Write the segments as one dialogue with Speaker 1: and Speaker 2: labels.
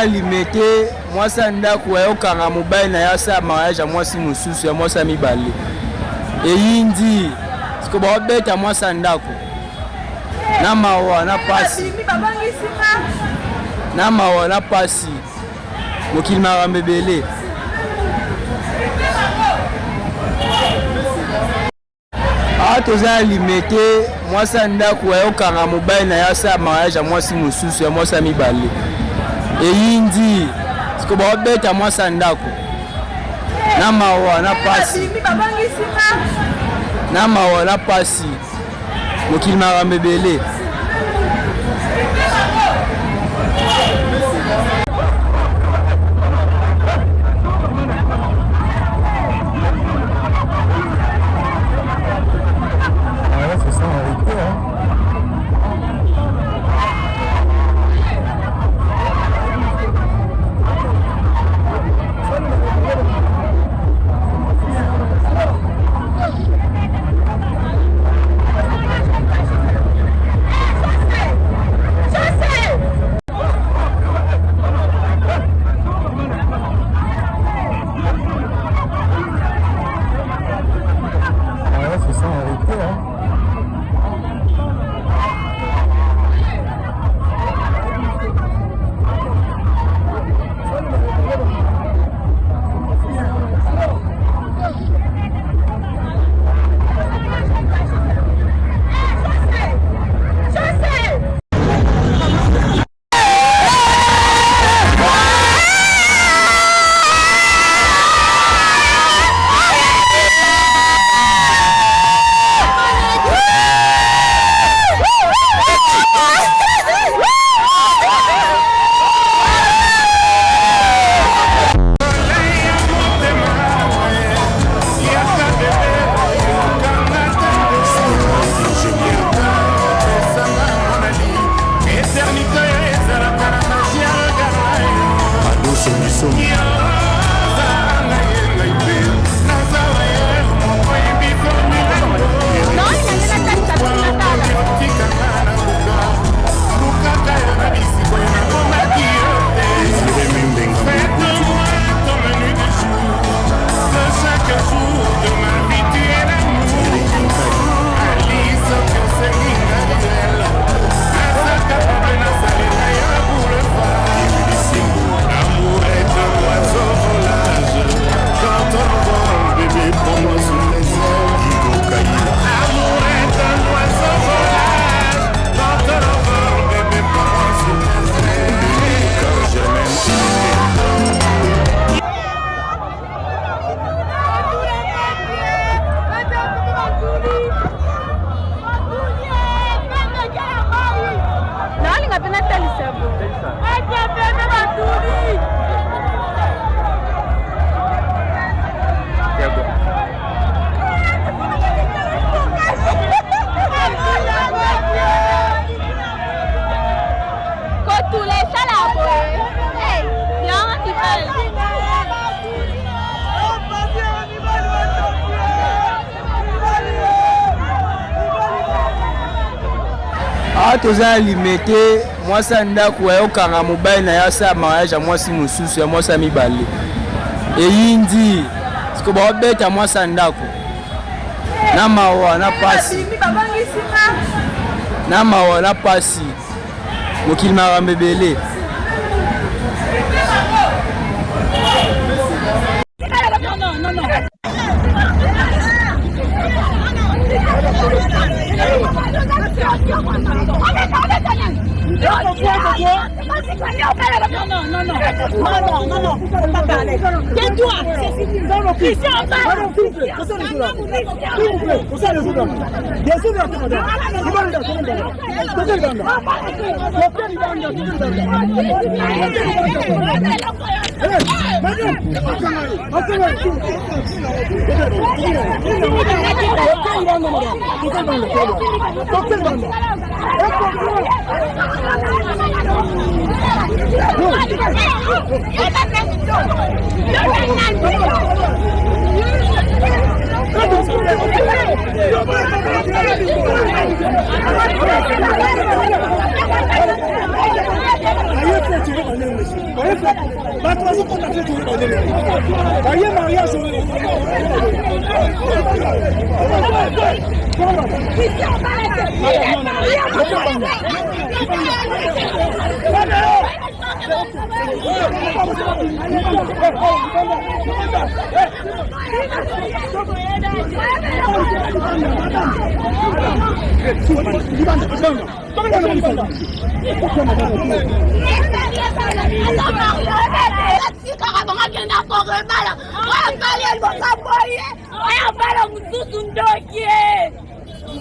Speaker 1: limité moi ça ndako ya okanga mobile na ya sa mariage moi si mususu ya moi ça mibale et indi siko ba beta moi ça ndako na mawa na pasi na mawa na pasi mokili marambebele toza limité mwasi ndako ayokanga mobali na yasa mariage mwasi mosusu ya mwasi mibale eyindi siko babeta mwasi ndako na mawa na pasi na mawa na pasi mokili marambebele toza limité mwasi ndako ayokanga mobali na yasa mariage mwasi mosusu ya mwasi mibale eyindi siko babeta mwasi ndako na mawa na pasi na mawa na pasi mokili marambebele
Speaker 2: Non, pas parler. Tais-toi, c'est fini. Ici, on parle.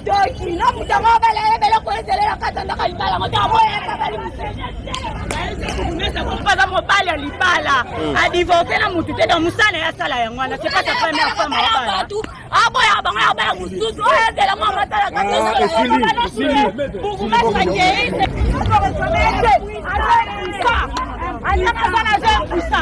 Speaker 2: Doki, no mutama bala bala ko ezela katanda kalibala mutama ya kabali musenya. Kumesa kumpaza mobali alibala. A divorcer na mutu te dans musala ya sala ya ngwana, c'est pas sa première femme bala. Abo ya banga bala mususu, ezela mama tala katanda. Pour kumesa ke. Ana sana za kusa.